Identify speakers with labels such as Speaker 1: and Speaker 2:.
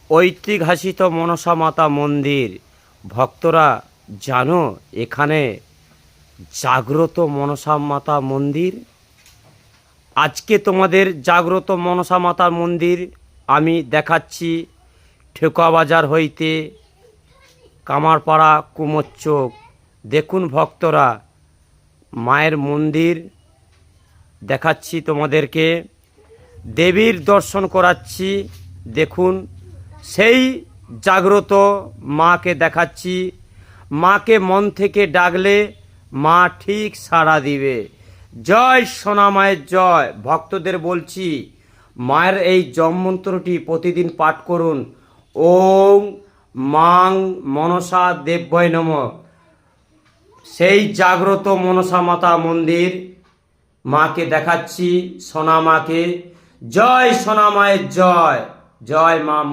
Speaker 1: ঐতিহাসিক মনসা মাতা মন্দির। ভক্তরা জানো এখানে জাগ্রত মনসা মাতা মন্দির। আজকে তোমাদের জাগ্রত মনসা মাতার মন্দির আমি দেখাচ্ছি। ঠেকুয়া বাজার হইতে কামারপাড়া কুমোরচক। দেখুন ভক্তরা, মায়ের মন্দির দেখাচ্ছি তোমাদেরকে, দেবীর দর্শন করাচ্ছি। দেখুন সেই জাগ্রত মাকে দেখাচ্ছি। মাকে মন থেকে ডাকলে মা ঠিক সাড়া দিবে। জয় সোনা মায়ের জয়। ভক্তদের বলছি, মায়ের এই জপ মন্ত্রটি প্রতিদিন পাঠ করুন। ওং মাং মনসা দেব্যয় নমঃ। সেই জাগ্রত মনসা মাতা মন্দির মাকে দেখাচ্ছি, সোনা মাকে। জয় সোনা মায়ের জয়। জয় মা।